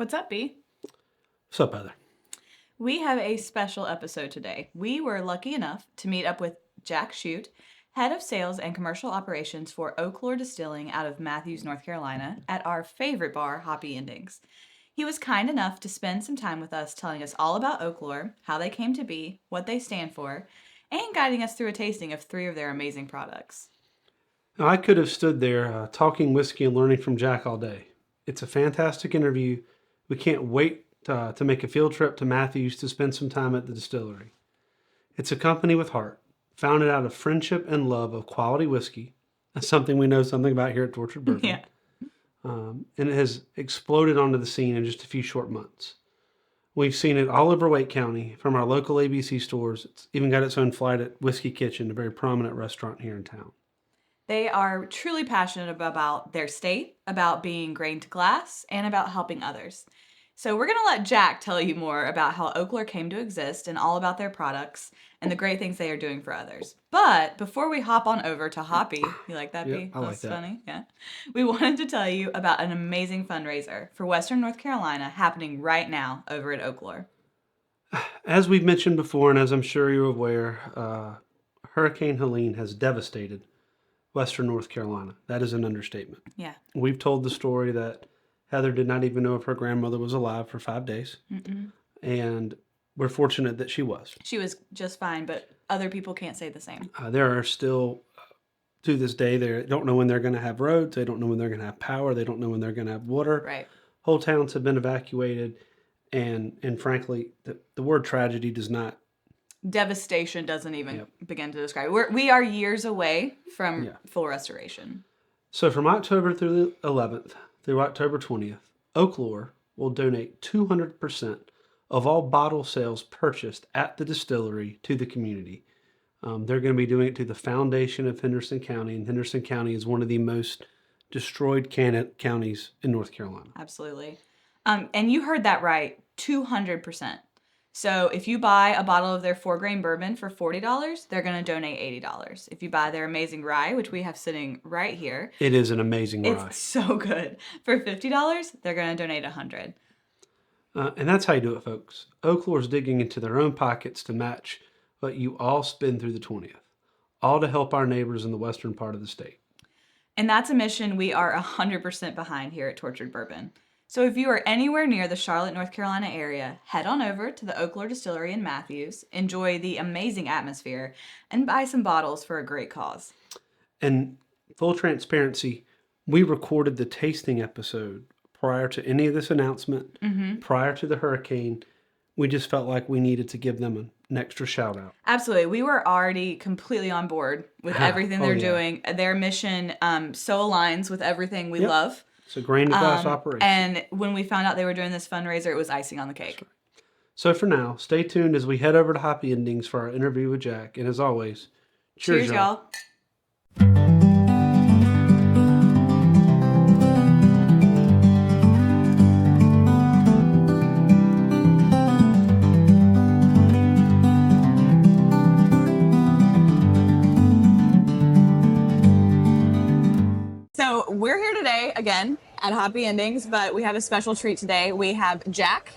What's up, B? What's up, Heather? We have a special episode today. We were lucky enough to meet up with Jack Shute, head of sales and commercial operations for Oaklore Distilling out of Matthews, North Carolina, at our favorite bar, Hoppy Endings. He was kind enough to spend some time with us telling us all about Oaklore, how they came to be, what they stand for, and guiding us through a tasting of 3 of their amazing products. Now, I could have stood there talking whiskey and learning from Jack all day. It's a fantastic interview. We can't wait to make a field trip to Matthews to spend some time at the distillery. It's a company with heart, founded out of friendship and love of quality whiskey. That's something we know something about here at Tortured Bourbon. Yeah. And it has exploded onto the scene in just a few short months. We've seen it all over Wake County, from our local ABC stores. It's even got its own flight at Whiskey Kitchen, a very prominent restaurant here in town. They are truly passionate about their state, about being grain to glass, and about helping others. So we're going to let Jack tell you more about how Oaklore came to exist and all about their products and the great things they are doing for others. But before we hop on over to Hoppy, you like that, Yep, B? I like That's that. funny, yeah. We wanted to tell you about an amazing fundraiser for Western North Carolina happening right now over at Oaklore. As we've mentioned before, and as I'm sure you're aware, Hurricane Helene has devastated Western North Carolina. That is an understatement. Yeah. We've told the story that Heather did not even know if her grandmother was alive for 5 days. Mm-mm. And we're fortunate that she was. She was just fine, but other people can't say the same. There are still, to this day, they don't know when they're going to have roads. They don't know when they're going to have power. They don't know when they're going to have water. Right. Whole towns have been evacuated. And frankly, the word tragedy does not. Devastation doesn't even begin to describe it. We are years away from full restoration. So from October through the 11th through October 20th, Oaklore will donate 200% of all bottle sales purchased at the distillery to the community. They're going to be doing it to the foundation of Henderson County, and Henderson County is one of the most destroyed counties in North Carolina. Absolutely. And you heard that right, 200%. So if you buy a bottle of their 4 grain bourbon for $40, they're going to donate $80. If you buy their Amazing Rye, which we have sitting right here. It is an amazing rye. It's so good. For $50, they're going to donate $100. And that's how you do it, folks. Oaklore's digging into their own pockets to match what you all spend through the 20th, all to help our neighbors in the western part of the state. And that's a mission we are 100% behind here at Tortured Bourbon. So if you are anywhere near the Charlotte, North Carolina area, head on over to the Oaklore Distillery in Matthews, enjoy the amazing atmosphere, and buy some bottles for a great cause. And full transparency, we recorded the tasting episode prior to any of this announcement, prior to the hurricane. We just felt like we needed to give them an extra shout out. Absolutely. We were already completely on board with everything they're doing. Their mission so aligns with everything we love. It's a grain to glass operation. And when we found out they were doing this fundraiser, it was icing on the cake. So for now, stay tuned as we head over to Hoppy Endings for our interview with Jack. And as always, cheers y'all. So we're here today again at Hoppy Endings, but we have a special treat today. We have Jack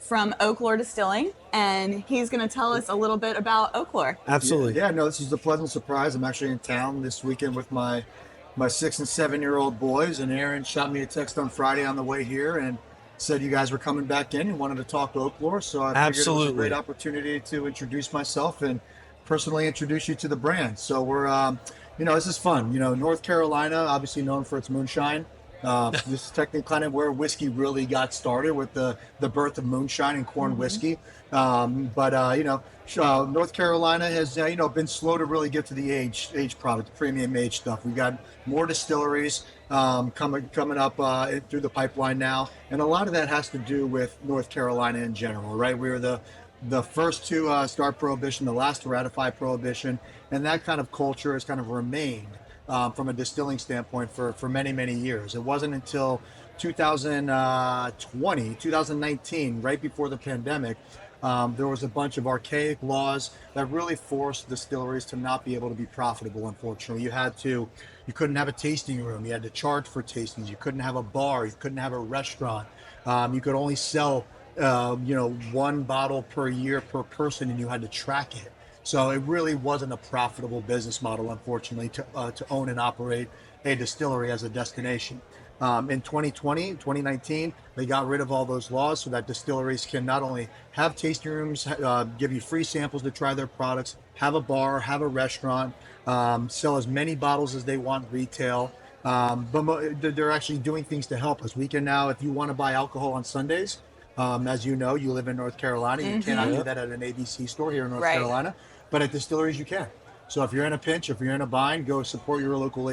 from Oaklore Distilling, and he's going to tell us a little bit about Oaklore. Absolutely. Yeah, no, this is a pleasant surprise. I'm actually in town this weekend with my 6 and 7 year old boys, and Aaron shot me a text on Friday on the way here and said you guys were coming back in and wanted to talk to Oaklore. So I figured it was a great opportunity to introduce myself and personally introduce you to the brand. So we're this is fun. North Carolina, obviously known for its moonshine. This is technically kind of where whiskey really got started, with the birth of moonshine and corn whiskey. North Carolina has been slow to really get to the age product, the premium age stuff. We've got more distilleries coming up through the pipeline now, and a lot of that has to do with North Carolina in general, right? We were the first to start Prohibition, the last to ratify Prohibition, and that kind of culture has kind of remained from a distilling standpoint for many, many years. It wasn't until 2019, right before the pandemic, there was a bunch of archaic laws that really forced distilleries to not be able to be profitable, unfortunately. You couldn't have a tasting room. You had to charge for tastings. You couldn't have a bar. You couldn't have a restaurant. You could only sell, one bottle per year per person, and you had to track it. So it really wasn't a profitable business model, unfortunately, to own and operate a distillery as a destination. In 2019, they got rid of all those laws so that distilleries can not only have tasting rooms, give you free samples to try their products, have a bar, have a restaurant, sell as many bottles as they want retail. But they're actually doing things to help us. We can now, if you want to buy alcohol on Sundays, as you know, you live in North Carolina, you cannot do that at an ABC store here in North Carolina, but at distilleries you can. So if you're in a pinch, if you're in a bind, go support your local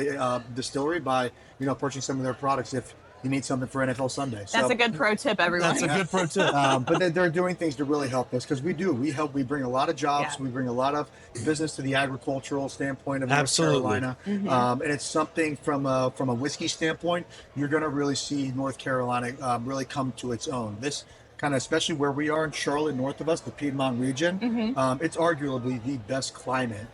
distillery by, purchasing some of their products if you need something for NFL Sunday. That's a good pro tip, everyone. That's a good pro tip. But they're doing things to really help us because we bring a lot of jobs, we bring a lot of business to the agricultural standpoint of North Carolina. And it's something from a whiskey standpoint, you're going to really see North Carolina really come to its own. This kind of, especially where we are in Charlotte, north of us, the Piedmont region, it's arguably the best climate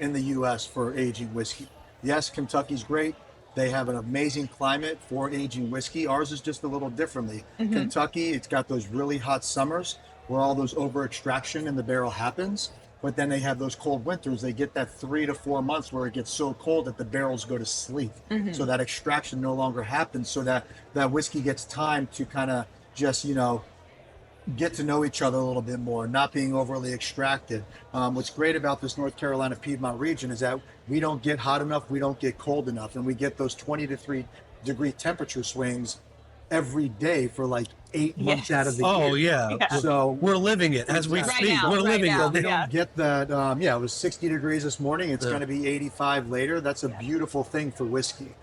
in the U.S. for aging whiskey. Yes, Kentucky's great. They have an amazing climate for aging whiskey. Ours is just a little differently. Kentucky, it's got those really hot summers where all those over extraction in the barrel happens. But then they have those cold winters. They get that 3 to 4 months where it gets so cold that the barrels go to sleep. So that extraction no longer happens. So that whiskey gets time to kind of just, get to know each other a little bit more, not being overly extracted. What's great about this North Carolina Piedmont region is that we don't get hot enough, we don't get cold enough, and we get those 20 to 3 degree temperature swings every day for like 8 months out of the year. Oh, yeah. So we're living it as we speak. now, We're living now. it. they don't get that. It was 60 degrees this morning. It's going to be 85 later. That's a beautiful thing for whiskey.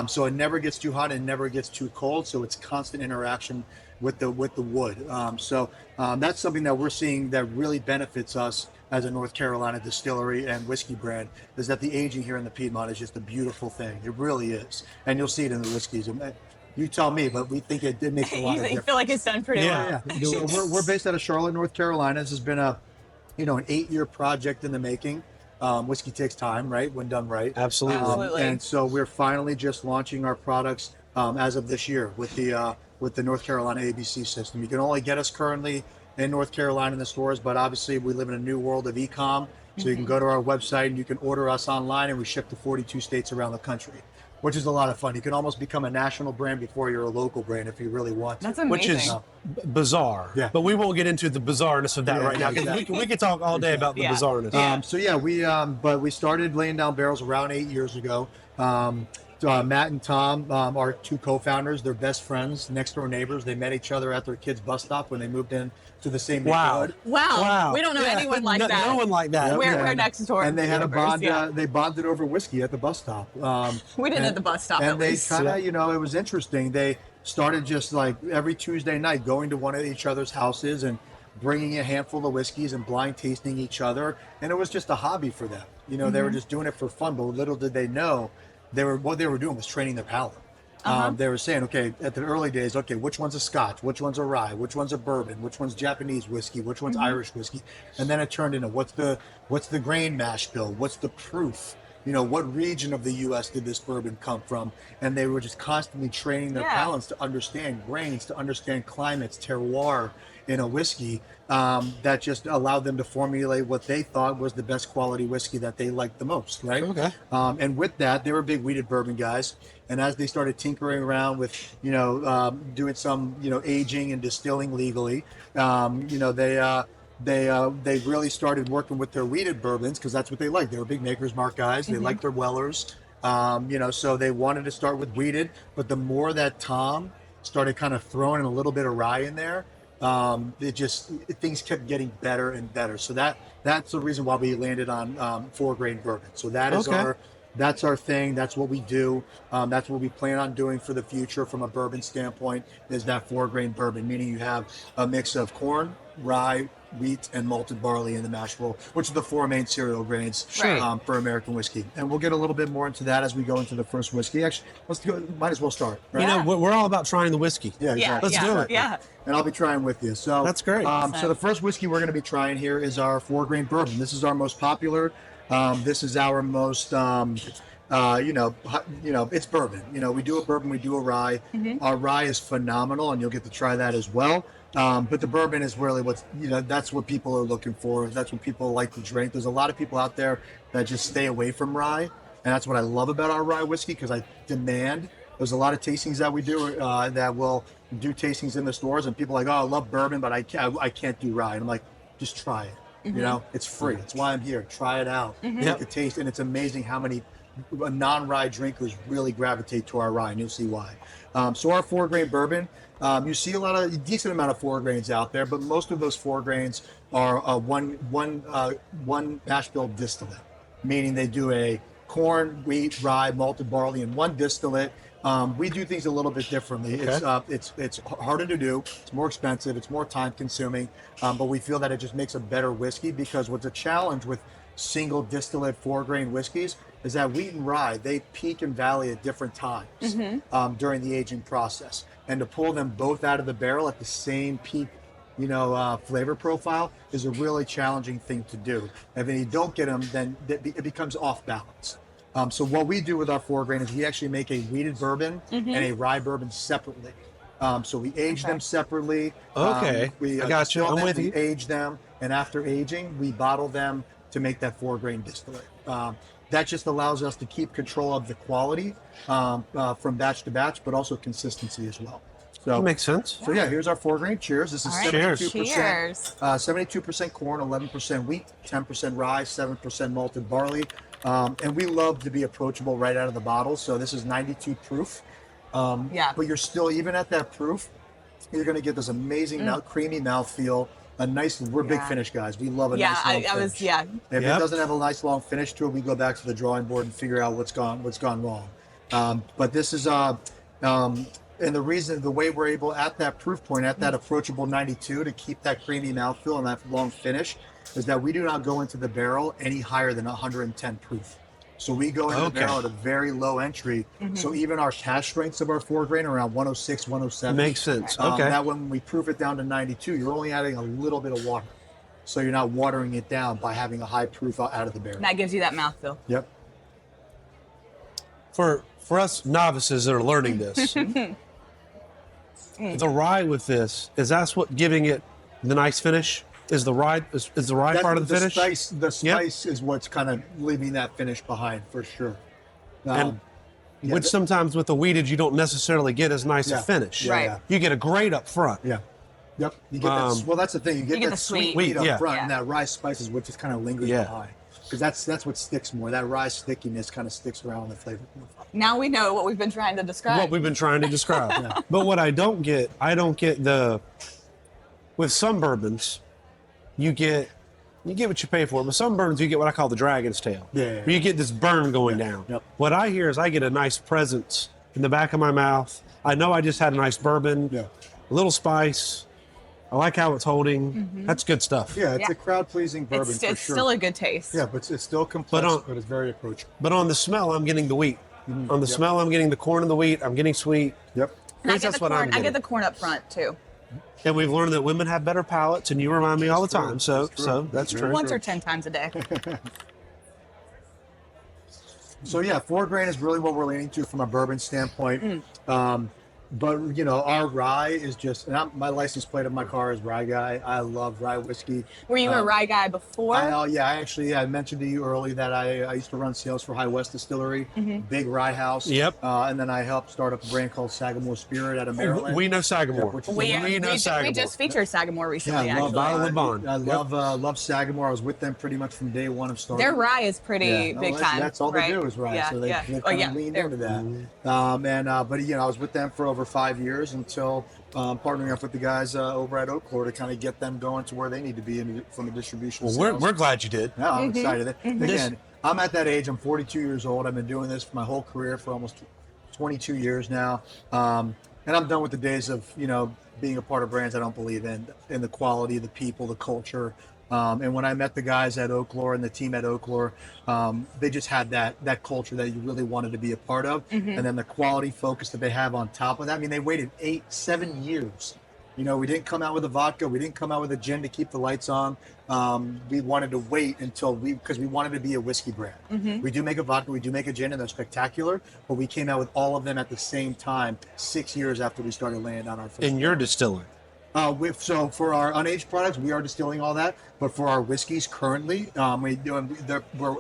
So it never gets too hot and never gets too cold. So it's constant interaction with the wood. That's something that we're seeing that really benefits us as a North Carolina distillery and whiskey brand, is that the aging here in the Piedmont is just a beautiful thing. It really is. And you'll see it in the whiskeys. You tell me, but we think it makes a lot of difference. You feel like it's done pretty well. Yeah. So we're based out of Charlotte, North Carolina. This has been an 8-year project in the making. Whiskey takes time, right? When done right. Absolutely. And so we're finally just launching our products as of this year with the North Carolina ABC system. You can only get us currently in North Carolina in the stores, but obviously we live in a new world of e-com. So you can go to our website and you can order us online, and we ship to 42 states around the country, which is a lot of fun. You can almost become a national brand before you're a local brand if you really want to. That's amazing. Which is bizarre. Yeah. But we won't get into the bizarreness of that right now, because exactly. we could talk all day about the bizarreness. But we started laying down barrels around 8 years ago. Matt and Tom, our two co-founders, they're best friends, next door neighbors. They met each other at their kids' bus stop when they moved in to the same neighborhood. Wow. We don't know anyone like that. No one like that. We're next door. And they had a bond. Yeah. They bonded over whiskey at the bus stop. We didn't at the bus stop. And they kind of, it was interesting. They started just like every Tuesday night going to one of each other's houses and bringing a handful of whiskeys and blind tasting each other. And it was just a hobby for them. They were just doing it for fun. But little did they know, what they were doing was training their palate. They were saying, okay, at the early days, okay, which one's a Scotch, which one's a rye, which one's a bourbon, which one's Japanese whiskey, which one's Irish whiskey, and then it turned into what's the grain mash bill, what's the proof, what region of the U.S. did this bourbon come from, and they were just constantly training their palates to understand grains, to understand climates, terroir in a whiskey, that just allowed them to formulate what they thought was the best quality whiskey that they liked the most, right? Okay. And with that, they were big wheated bourbon guys. And as they started tinkering around with, doing some, aging and distilling legally, they really started working with their wheated bourbons because that's what they like. They were big Maker's Mark guys. They liked their Wellers, so they wanted to start with wheated. But the more that Tom started kind of throwing a little bit of rye in there, things kept getting better and better. So that's the reason why we landed on 4 grain bourbon. So that is that's our thing. That's what we do. That's what we plan on doing for the future from a bourbon standpoint, is that 4 grain bourbon, meaning you have a mix of corn, rye, wheat, and malted barley in the mash bill, which are the 4 main cereal grains for American whiskey. And we'll get a little bit more into that as we go into the first whiskey. Actually, might as well start. Right? We're all about trying the whiskey. Yeah, exactly. Let's do it. Yeah. And I'll be trying with you. So that's great. So the first whiskey we're going to be trying here is our 4 grain bourbon. This is our most popular. This is our most It's bourbon. We do a bourbon, we do a rye. Our rye is phenomenal, and you'll get to try that as well. But the bourbon is really that's what people are looking for. That's what people like to drink. There's a lot of people out there that just stay away from rye, and that's what I love about our rye whiskey, because I demand. There's a lot of tastings that we do that will do tastings in the stores, and people are like, oh, I love bourbon, but I can't do rye. And I'm like, just try it. It's free. That's why I'm here. Try it out. Take a taste, and it's amazing how many non-rye drinkers really gravitate to our rye, and you'll see why. So our 4-grain bourbon, you see a decent amount of 4 grains out there, but most of those 4 grains are one mash bill distillate, meaning they do a corn, wheat, rye, malted barley in one distillate. We do things a little bit differently. Okay. It's harder to do. It's more expensive. It's more time consuming. But we feel that it just makes a better whiskey, because what's a challenge with single distillate 4-grain whiskeys is that wheat and rye, they peak and valley at different times during the aging process. And to pull them both out of the barrel at the same peak, flavor profile is a really challenging thing to do. And if you don't get them, then it becomes off balance. So what we do with our 4-grain is we actually make a wheated bourbon and a rye bourbon separately. So we age them separately. Okay, I got you. I'm with you. We age them, and after aging, we bottle them to make that 4-grain distillate. That just allows us to keep control of the quality from batch to batch, but also consistency as well. So that makes sense. So yeah, here's our 4-grain. Cheers. This is 72%. 72% corn, 11% wheat, 10% rye, 7% malted barley. And we love to be approachable right out of the bottle. So this is 92 proof. But you're still, even at that proof, you're going to get this amazing creamy mouthfeel. We're big finish guys. We love a nice long finish. If it doesn't have a nice long finish to it, we go back to the drawing board and figure out what's gone wrong. But this is and the way we're able at that proof point, at that approachable 92, to keep that creamy mouthfeel and that long finish, is that we do not go into the barrel any higher than 110 proof. So we go into the barrel at a very low entry. So even our cash strengths of our 4-grain are around 106, 107. Makes sense. That when we proof it down to 92, you're only adding a little bit of water. So you're not watering it down by having a high proof out of the barrel. That gives you that mouthfeel. Yep. For us novices that are learning this, the rye with this, is that's what giving it the nice finish? Is the rye part of the finish? The spice is what's kind of leaving that finish behind, for sure. Which sometimes with the wheated you don't necessarily get as nice a finish. Right. You get a grate up front. Yeah. Yep. You get that's the thing. You get that sweet wheat up front, and that rye spice is what just kind of lingers behind. Because that's what sticks more. That rye stickiness kind of sticks around in the flavor profile. Now we know what we've been trying to describe. But what I don't get with some bourbons, you get what you pay for. But some bourbons, you get what I call the dragon's tail. Where you get this burn going down. Yep. What I hear is I get a nice presence in the back of my mouth. I know I just had a nice bourbon, a little spice. I like how it's holding. That's good stuff. Yeah, it's a crowd-pleasing bourbon for sure. It's still a good taste. Yeah, but it's still complex, but it's very approachable. But on the smell, I'm getting the wheat. On the smell, I'm getting the corn and the wheat. I'm getting sweet. Yep. And I get the corn up front, too. And we've learned that women have better palates, and you remind me all the time. So that's true. Once or 10 times a day. So yeah, 4-grain is really what we're leaning to from a bourbon standpoint. But our rye is just, and my license plate of my car is Rye Guy. I love rye whiskey. Were you a rye guy before? I mentioned to you early that I used to run sales for High West Distillery, big rye house. Yep. And then I helped start up a brand called Sagamore Spirit out of Maryland. We know Sagamore. We just featured Sagamore recently. Yeah, I love Sagamore. I was with them pretty much from day one of starting. Their rye is pretty big time. That's all they do is rye. So they kind of leaned into that. But I was with them for over 5 years until partnering up with the guys over at Oaklore to kind of get them going to where they need to be from a distribution. Well, we're glad you did. Yeah, I'm excited. Again, I'm at that age. I'm 42 years old. I've been doing this for my whole career for almost 22 years now. And I'm done with the days of, being a part of brands I don't believe in the quality, the people, the culture. And when I met the guys at Oaklore and the team at Oaklore, they just had that culture that you really wanted to be a part of. And then the quality focus that they have on top of that. I mean, they waited 7 years You know, we didn't come out with a vodka. We didn't come out with a gin to keep the lights on. We wanted to wait until because we wanted to be a whiskey brand. We do make a vodka, we do make a gin, and they're spectacular. But we came out with all of them at the same time, 6 years after we started laying on our first. And you're distilling. So for our unaged products, we are distilling all that. But for our whiskeys currently, we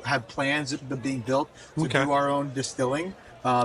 have plans of being built to do our own distilling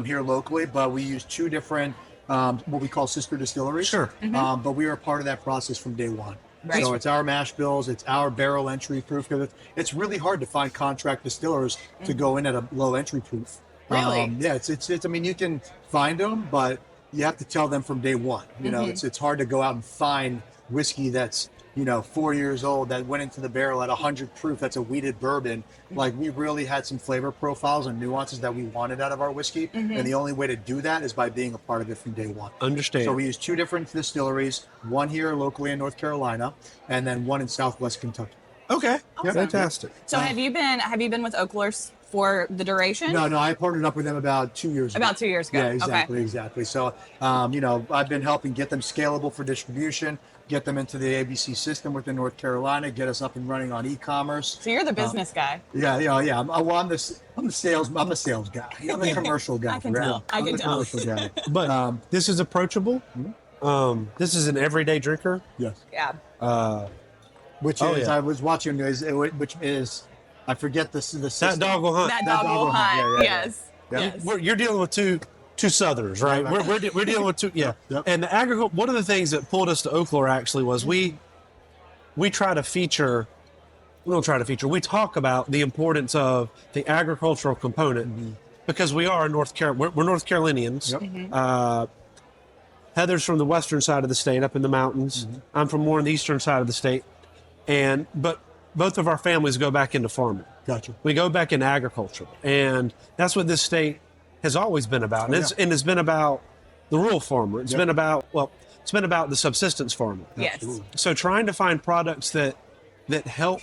here locally. But we use 2 different what we call sister distilleries. Sure. But we are part of that process from day one. Right. So it's our mash bills, it's our barrel entry proof, because it's really hard to find contract distillers to go in at a low entry proof. Really? Yeah, it's I mean, you can find them, but you have to tell them from day one. You know, it's hard to go out and find whiskey that's, you know, 4 years old that went into the barrel at 100 proof. That's a wheated bourbon. Like, we really had some flavor profiles and nuances that we wanted out of our whiskey. And the only way to do that is by being a part of it from day one. Understand. So we use 2 different distilleries, one here locally in North Carolina, and then one in Southwest Kentucky. Okay. Awesome. Fantastic. So have you been with Oaklore for the duration? No, I partnered up with them about 2 years ago. About 2 years ago. Yeah, exactly, Okay. exactly. So, you know, I've been helping get them scalable for distribution, get them into the ABC system within North Carolina, get us up and running on e-commerce. So you're the business guy. Yeah. I'm the sales guy. I'm the commercial guy. I can tell. I'm the commercial guy. But this is approachable. This is an everyday drinker. Yes. Yeah. Which is, I was watching, which is, I forget the system. That dog will hunt. That dog will hunt. Yes. Yes. You're dealing with two Southerners, right? We're dealing with two. Yeah. Yep. And the agriculture. One of the things that pulled us to Oaklore actually was we try to feature. We don't try to feature. We talk about the importance of the agricultural component because we are North Carolina. We're North Carolinians. Yep. Heather's from the western side of the state, up in the mountains. I'm from more on the eastern side of the state, but both of our families go back into farming. Gotcha. We go back into agriculture, and that's what this state has always been about. And it's been about the rural farmer. It's been about the subsistence farmer. Yes. Absolutely. So trying to find products that help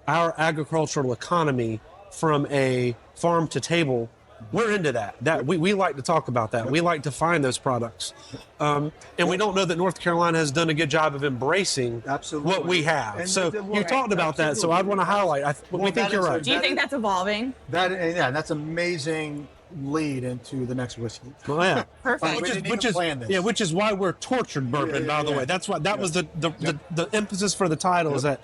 our agricultural economy from a farm to table, we're into that. We like to talk about that. We like to find those products. And we don't know that North Carolina has done a good job of embracing what we have. And so you talked about that, so I want to highlight. We think you're right. Do you think that's evolving? That's amazing lead into the next whiskey. Well, yeah. Perfect. Which is why we're tortured bourbon, by the way. That's why that was the emphasis for the title is that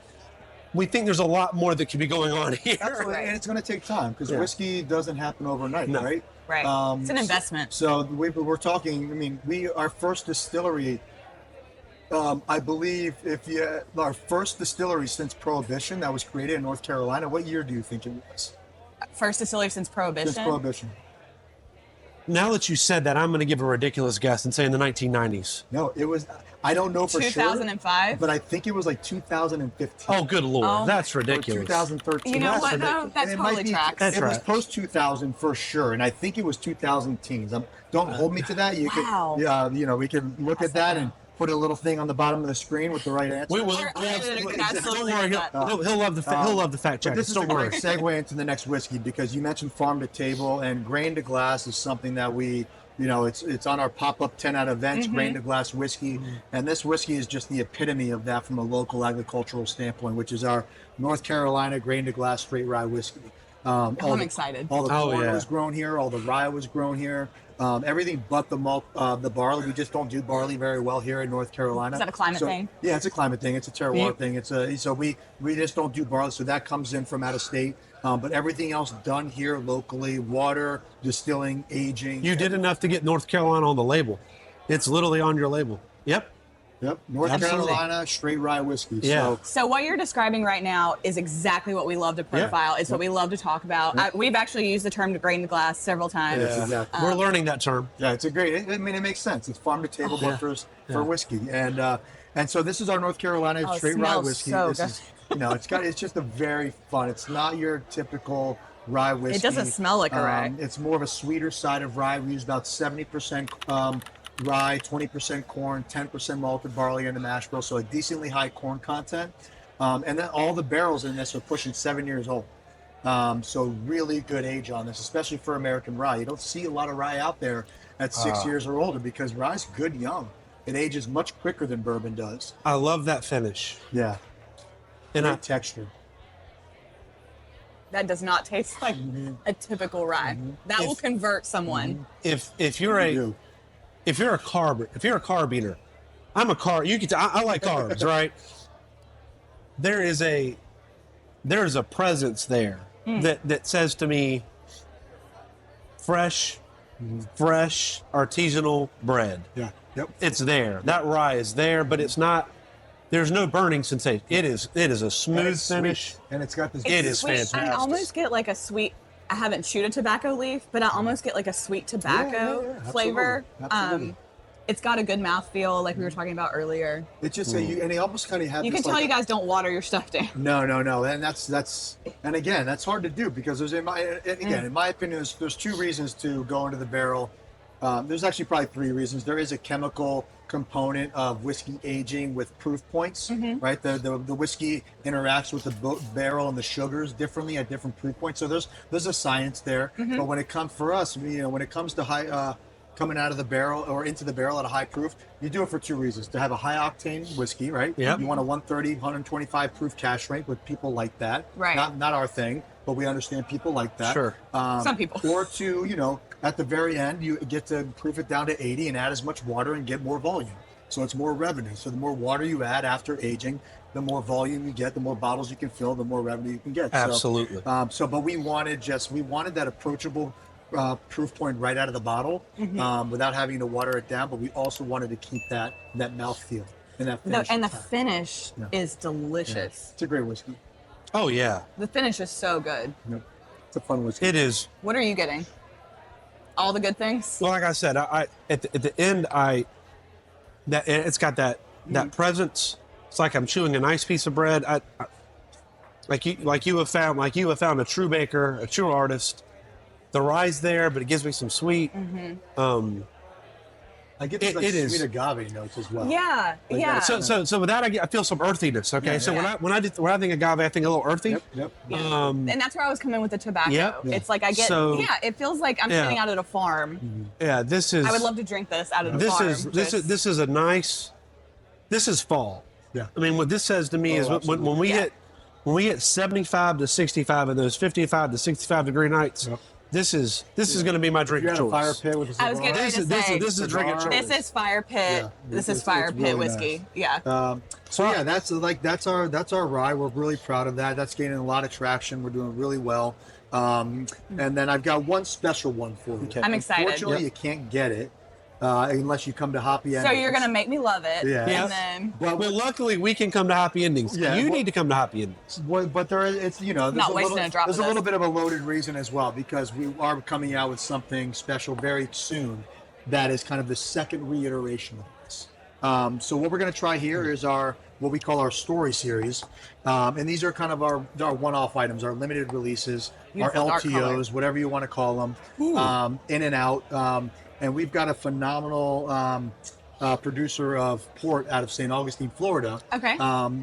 we think there's a lot more that could be going on here. Absolutely. And it's going to take time because whiskey doesn't happen overnight, right? Right. It's an investment. So we're talking, I mean, our first distillery, I believe our first distillery since Prohibition that was created in North Carolina, what year do you think it was? First distillery since Prohibition? Since Prohibition. Now that you said that, I'm going to give a ridiculous guess and say in the 1990s. No, it was, I don't know for 2005? sure. But I think it was like 2015. Oh, good Lord. That's ridiculous. Or 2013. You know That's what, ridiculous. though? That And it totally might be- tracks. That's It was right. post 2000 for sure, and I think it was 2010s. Don't hold me to that. You Wow. could, we can look at that and put a little thing on the bottom of the screen with the right answer. We will. Absolutely. Don't worry. He'll love the fact check. But this is a Don't great worry. segue into the next whiskey because you mentioned farm to table and grain to glass is something that we, it's on our pop-up 10-out events, grain to glass whiskey. And this whiskey is just the epitome of that from a local agricultural standpoint, which is our North Carolina grain to glass straight rye whiskey. I'm excited. All the corn was grown here. All the rye was grown here. Everything but the malt, the barley. We just don't do barley very well here in North Carolina. Is that a climate thing? Yeah, it's a climate thing. It's a terroir thing. So we just don't do barley. So that comes in from out of state. But everything else done here locally: water, distilling, aging. You did enough to get North Carolina on the label. It's literally on your label. Yep. North Absolutely. Carolina straight rye whiskey. Yeah. So what you're describing right now is exactly what we love to profile. It's what we love to talk about. We've actually used the term grain to glass several times. Yes, exactly. We're learning that term. Yeah, it's a great. I mean, it makes sense. It's farm to table, but for whiskey, and so this is our North Carolina Oh, it straight rye smells whiskey. so This good. is, it's just a very fun. It's not your typical rye whiskey. It doesn't smell like a rye. It's more of a sweeter side of rye. We use about 70% rye, 20% corn, 10% malted barley in the mash bill, so a decently high corn content. And then all the barrels in this are pushing 7 years old. So really good age on this, especially for American rye. You don't see a lot of rye out there at 6 years or older because rye's good young. It ages much quicker than bourbon does. I love that finish. Yeah. And Great texture. That does not taste like a typical rye. That will convert someone. if you're a carb eater, I'm a carb. I like carbs, right? There is a presence there that says to me, fresh artisanal bread. Yeah. Yep. It's there. That rye is there, but it's not. There's no burning sensation. It is a smooth finish, and it's got this. It is sweet. fantastic. I almost get like a sweet. I haven't chewed a tobacco leaf, but I almost get like a sweet tobacco flavor. Absolutely. It's got a good mouthfeel, like we were talking about earlier. It's just and they almost kind of have. You can tell you guys don't water your stuff down. No, and and again, that's hard to do because in my opinion, there's two reasons to go into the barrel. There's actually probably three reasons. There is a chemical component of whiskey aging with proof points, right? The whiskey interacts with the barrel and the sugars differently at different proof points. So there's a science there. But when it comes for us, when it comes to high coming out of the barrel or into the barrel at a high proof, you do it for two reasons: to have a high octane whiskey, right? Yep. You want a 130, 125 proof cash rate with people like that. Right. Not our thing, but we understand people like that. Sure. Some people. Or to at the very end, you get to proof it down to 80 and add as much water and get more volume. So it's more revenue. So the more water you add after aging, the more volume you get, the more bottles you can fill, the more revenue you can get. Absolutely. But we wanted that approachable proof point right out of the bottle without having to water it down. But we also wanted to keep that mouthfeel and that finish. The finish is delicious. Yeah. It's a great whiskey. Oh yeah. The finish is so good. Yep. It's a fun whiskey. It is. What are you getting? All the good things? Well, like I said, I at the end, it's got that presence. It's like I'm chewing a nice piece of bread. Like you have found a true baker, a true artist. The rye's there, but it gives me some sweet. I get this sweet agave notes as well. Yeah, yeah. So with that, I feel some earthiness. Okay, so when I think agave, I think a little earthy. Yep. And that's where I was coming with the tobacco. Yep. It's like I get. It feels like I'm sitting out at a farm. Yeah, this is. I would love to drink this out of the farm. This is a nice. This is fall. Yeah. I mean, what this says to me is when we get 75 to 65 of those 55 to 65 degree nights. Yep. This is going to be my drink of choice. Fire pit with a cigar. I was getting ready to say this is drink of choice. This is fire pit. Yeah, this is fire pit really whiskey. Nice. Yeah. That's our rye. We're really proud of that. That's gaining a lot of traction. We're doing really well. And then I've got one special one for you. I'm excited. Unfortunately, you can't get it unless you come to Hoppy Endings. So you're gonna make me love it. Yeah. And then. Well, luckily we can come to Hoppy Endings. Yeah, you need to come to Hoppy Endings. But there's Not wasting a drop of there's a this. little bit of a loaded reason as well, because we are coming out with something special very soon that is kind of the second reiteration of this. So what we're going to try here is what we call our story series, and these are kind of our one-off items, our limited releases, Beautiful our dark color. LTOs, whatever you want to call them, in and out. And we've got a phenomenal producer of port out of St. Augustine, Florida. Okay.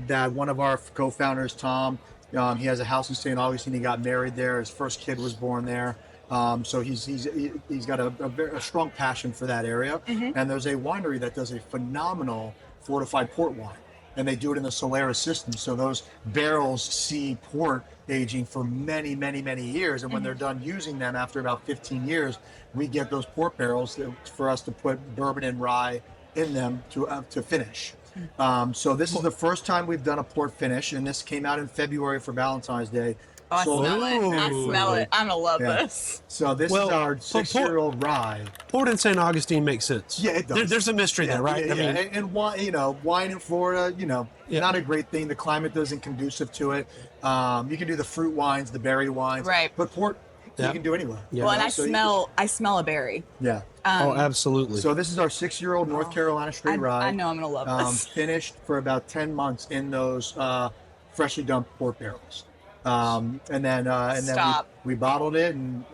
That one of our co-founders, Tom, he has a house in St. Augustine. He got married there. His first kid was born there. So he's got a strong passion for that area. And there's a winery that does a phenomenal fortified port wine, and they do it in the Solaris system. So those barrels see port aging for many, many, many years. And when they're done using them after about 15 years, we get those port barrels for us to put bourbon and rye in them to finish. So this is the first time we've done a port finish, and this came out in February for Valentine's Day. Oh, I smell it. I smell it. I'm gonna love this. So this is our 6-year-old rye. Port in St. Augustine makes sense. Yeah, it does. There's a mystery there, right? Yeah, and wine, wine in Florida, not a great thing. The climate isn't conducive to it. You can do the fruit wines, the berry wines, Right. But port, you can do anywhere. Yeah. Well, and I So smell a berry. Yeah. Oh, absolutely. So this is our 6-year-old North Carolina straight rye. I know I'm gonna love this. Finished for about 10 months in those freshly dumped port barrels. And then we bottled it and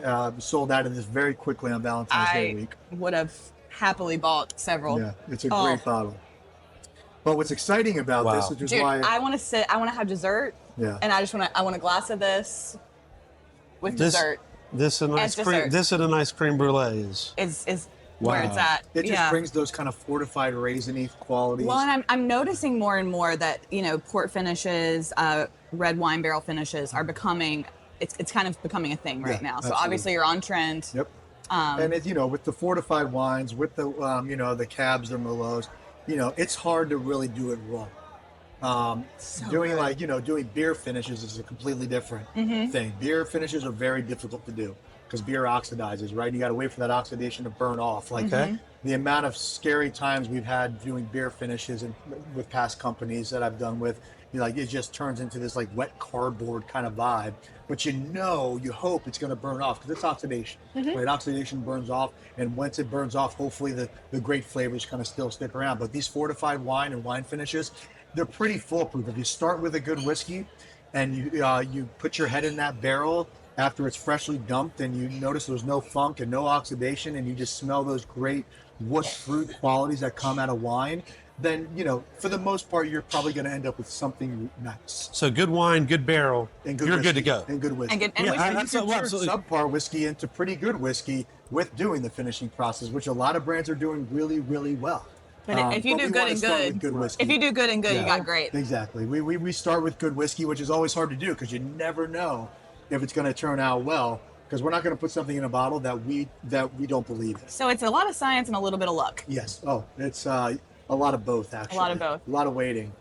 sold out of this very quickly on Valentine's Day week. Would have happily bought several. Yeah, it's a great bottle. But what's exciting about this, which is Dude, why I want to have dessert. Yeah. And I want a glass of this with dessert. This and a nice dessert. cream. This and a nice cream brulee is. where it's at. It just brings those kind of fortified raisiny qualities. Well, and I'm noticing more and more that, port finishes, red wine barrel finishes are becoming, it's kind of becoming a thing right now. So obviously you're on trend. Yep. And with the fortified wines, with the the cabs, the merlots, it's hard to really do it wrong. Doing beer finishes is a completely different thing. Beer finishes are very difficult to do because beer oxidizes, right? You got to wait for that oxidation to burn off. The amount of scary times we've had doing beer finishes and with past companies that I've done with, it just turns into this like wet cardboard kind of vibe. But you hope it's going to burn off because it's oxidation, right? Oxidation burns off, and once it burns off, hopefully the great flavors kind of still stick around. But these fortified wine and wine finishes, they're pretty foolproof. If you start with a good whiskey and you put your head in that barrel after it's freshly dumped and you notice there's no funk and no oxidation and you just smell those great wood fruit qualities that come out of wine, then, for the most part, you're probably going to end up with something nice. So good wine, good barrel, and you're good to go. And good whiskey. And you can turn subpar whiskey into pretty good whiskey with doing the finishing process, which a lot of brands are doing really, really well. But if you do good and good, if you do good and good, you got great. Exactly. We start with good whiskey, which is always hard to do because you never know if it's going to turn out well. Because we're not going to put something in a bottle that we don't believe in. So it's a lot of science and a little bit of luck. Yes. Oh, it's a lot of both, actually. A lot of both. A lot of waiting,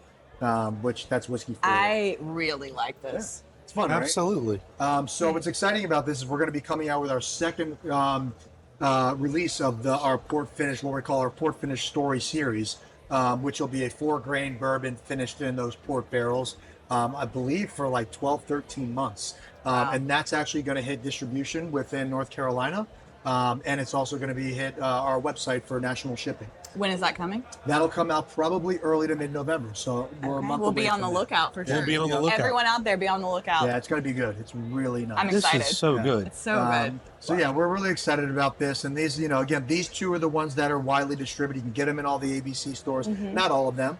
which that's whiskey for. I really like this. Yeah. It's fun, right? Absolutely. So what's exciting about this is we're going to be coming out with our second release of our Port-Finished, what we call our Port-Finished Story series, which will be a 4-grain bourbon finished in those port barrels, I believe for like 12, 13 months. And that's actually going to hit distribution within North Carolina. And it's also going to be hit our website for national shipping. When is that coming? That'll come out probably early to mid-November. So we're a month We'll away be on the from that. lookout for sure. We'll be on the lookout. Everyone out there, be on the lookout. Yeah, it's going to be good. It's really nice. I'm excited. This is so good. It's so good. So yeah, we're really excited about this. And these, again, these two are the ones that are widely distributed. You can get them in all the ABC stores. Not all of them.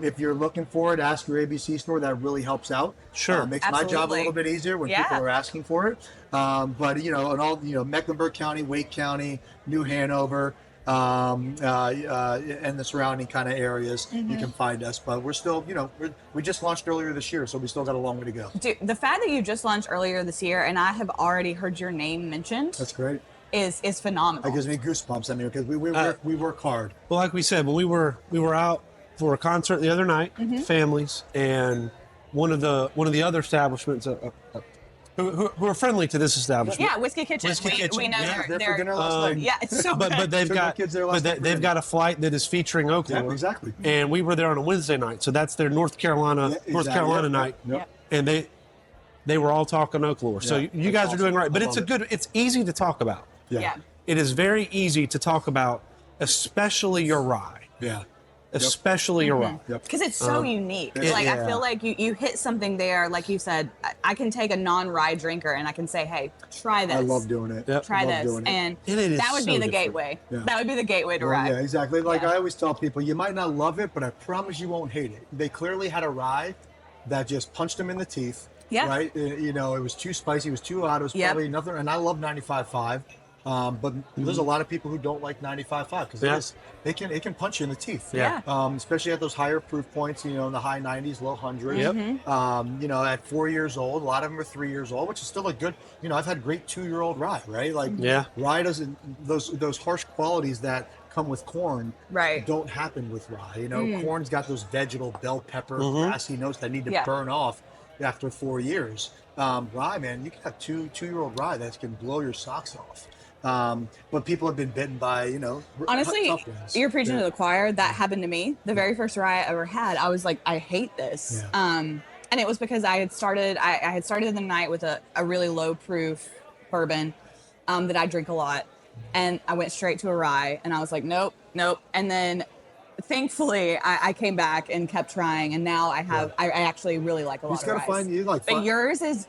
If you're looking for it, ask your ABC store. That really helps out. Sure. Makes my job a little bit easier when people are asking for it. But in all, Mecklenburg County, Wake County, New Hanover, and the surrounding kind of areas, you can find us. But we're still, we just launched earlier this year, so we still got a long way to go. Dude, the fact that you just launched earlier this year and I have already heard your name mentioned. That's great. Is phenomenal. That gives me goosebumps. I mean, because we work hard. Well, like we said, when we were out for a concert the other night, families, and one of the other establishments who are friendly to this establishment. Yeah, Whiskey Kitchen. We know they're for dinner last night. Yeah, it's so good. But they've got a flight that is featuring Oaklore. Yeah, exactly. And we were there on a Wednesday night, so that's their North Carolina night. Yep. And they were all talking Oaklore. So you guys are doing right. But it's easy to talk about. Yeah. It is very easy to talk about, especially your rye. Yeah. Especially your rye. Because it's so unique. I feel like you hit something there, like you said, I can take a non-rye drinker and I can say, hey, try this. I love doing it. Yep. Try this. And that would be the gateway. Yeah. That would be the gateway to rye. Yeah, exactly. I always tell people, you might not love it, but I promise you won't hate it. They clearly had a rye that just punched them in the teeth. Yeah. Right? It was too spicy. It was too hot. It was probably nothing. And I love 95.5. But there's a lot of people who don't like 95.5 because it can punch you in the teeth. Yeah. Especially at those higher proof points, in the high 90s, low 100s. Yep. At 4 years old, a lot of them are 3 years old, which is still a good. I've had great 2-year-old rye, right? Rye doesn't those harsh qualities that come with corn don't happen with rye. Corn's got those vegetal bell pepper grassy notes that need to burn off after 4 years. Rye, man, you can have 2-year-old rye that can blow your socks off. But people have been bitten by, honestly, tough ones. You're preaching to the choir. That happened to me. The very first rye I ever had, I was like, I hate this. Yeah. And it was because I had started the night with a really low proof bourbon that I drink a lot. And I went straight to a rye and I was like, nope. And then thankfully I came back and kept trying, and now I actually really like a lot of gotta ryes. find you like. But yours is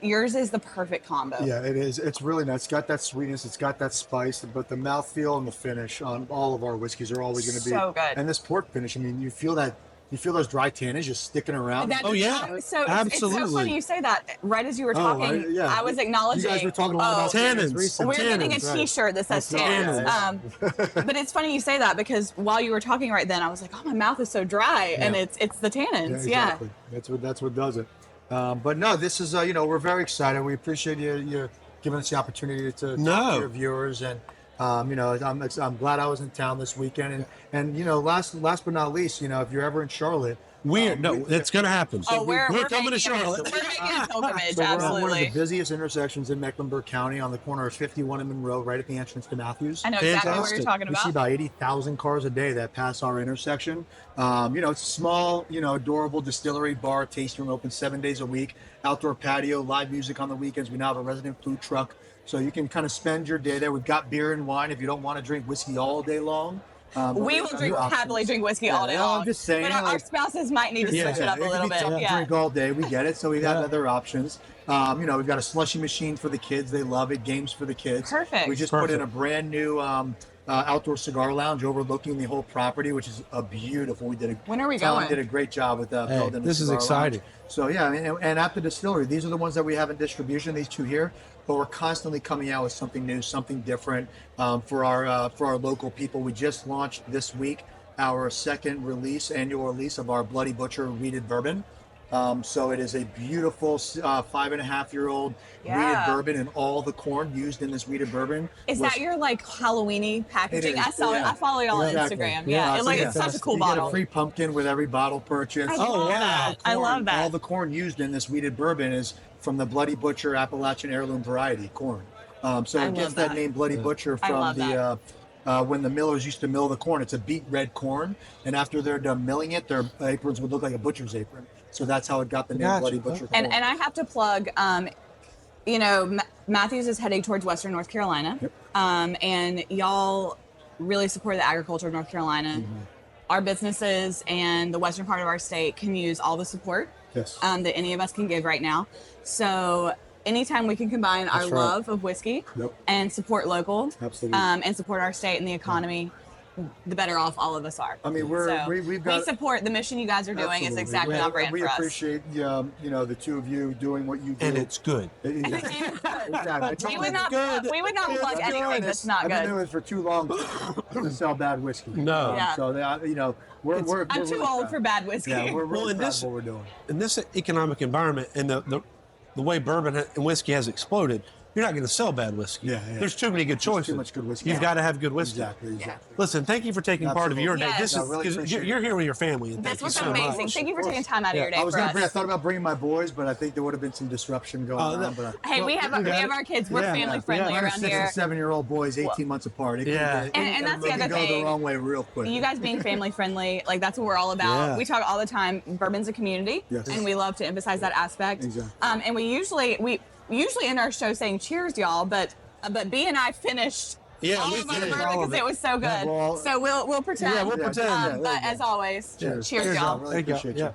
the perfect combo. Yeah, it is. It's really nice. It's got that sweetness. It's got that spice. But the mouthfeel and the finish on all of our whiskeys are always going to be so good. And this port finish, I mean, you feel that. You feel those dry tannins just sticking around. Oh, yeah. So it's so Absolutely. funny you say that. Right as you were talking, right, yeah. I was acknowledging. You guys were talking a lot about tannins. recently. We're getting a Tannins, right. T-shirt that says That's right. tannins. But it's funny you say that because while you were talking right then, I was like, oh, my mouth is so dry, and it's the tannins. Yeah, Exactly. That's what does it. But no, this is we're very excited. We appreciate you giving us the opportunity to talk to your viewers, and I'm glad I was in town this weekend, and last but not least, if you're ever in Charlotte. It's going to happen. Oh, we're coming to Charlotte. We're making a pilgrimage, So we're on one of absolutely. the busiest intersections in Mecklenburg County on the corner of 51 and Monroe, right at the entrance to Matthews. I know exactly what Fantastic. you're talking We see about. about 80,000 cars a day that pass our intersection. It's a small, adorable distillery, bar, tasting room, open 7 days a week. Outdoor patio, live music on the weekends. We now have a resident food truck, so you can kind of spend your day there. We've got beer and wine if you don't want to drink whiskey all day long. We will happily drink whiskey all day long. I'm just saying, but our spouses might need to switch it up a little bit. Tough to Yeah. drink all day. We get it. So we've got other options. We've got a slushy machine for the kids. They love it. Games for the kids. Perfect. We just put in a brand new outdoor cigar lounge overlooking the whole property, which is a beautiful. When are we Tom going? did a great job with building. This is cigar exciting. lounge. So yeah, and at the distillery, these are the ones that we have in distribution. These two here, but we're constantly coming out with something new, something different for our local people. We just launched this week our second annual release of our Bloody Butcher wheated bourbon. So it is a beautiful 5.5-year-old wheated bourbon, and all the corn used in this wheated bourbon. Is that your Halloweeny packaging? It is, I saw it. yeah. I follow y'all on Exactly. Instagram. Yeah, It's such a cool you bottle. get a free pumpkin with every bottle purchase. I love that. I love that. All the corn used in this wheated bourbon is from the Bloody Butcher Appalachian heirloom variety corn. So I it gets love that that. name Bloody Butcher I from love the when the millers used to mill the corn. It's a beet red corn, and after they're done milling it, their aprons would look like a butcher's apron. So that's how it got the name Gotcha. Bloody Butcher. And corn. I have to plug, Matthews is heading towards Western North Carolina, and y'all really support the agriculture of North Carolina. Our businesses and the western part of our state can use all the support Yes. that any of us can give right now. So anytime we can combine our right. love of whiskey and support local, Absolutely. and support our state and the economy, the better off all of us are. I mean, we've got we support the mission you guys are doing. Is Absolutely. exactly on brand we for us. appreciate the two of you doing what you do. And it's good. Exactly. We would not plug anything that's not I've been good. doing this for too long to sell bad whiskey. No. Yeah. So we're I'm too really old proud. for bad whiskey. Yeah, we're really in proud this- of what we're doing. In this economic environment and the way bourbon and whiskey has exploded, you're not going to sell bad whiskey. Yeah. There's too many good choices. too much good whiskey. You've got to have good whiskey. Exactly. Listen, thank you for taking part of your day. Yes. This I is really 'cause appreciate you're here with your family. And This thank you was so amazing. much. Thank you for taking time out of your day I was for gonna us. I thought about bringing my boys, but I think there would have been some disruption going on. But Hey, we have our kids. We're family friendly Our around 6 here. and 7-year-old boys, 18 months apart. It Yeah. And that's the it other can go the thing. wrong way real quick. You guys being family friendly, like that's what we're all about. Yeah. We talk all the time. Bourbon's a community, Yes. and we love to emphasize that aspect. Exactly. And we usually end our show saying "Cheers, y'all," but B and I finished. Yeah, all we of our finished bourbon all of because it was so good. well, so we'll pretend. Yeah, we'll pretend. Yeah, there But you as always, cheers, y'all. Really Thank you. appreciate Yeah. you.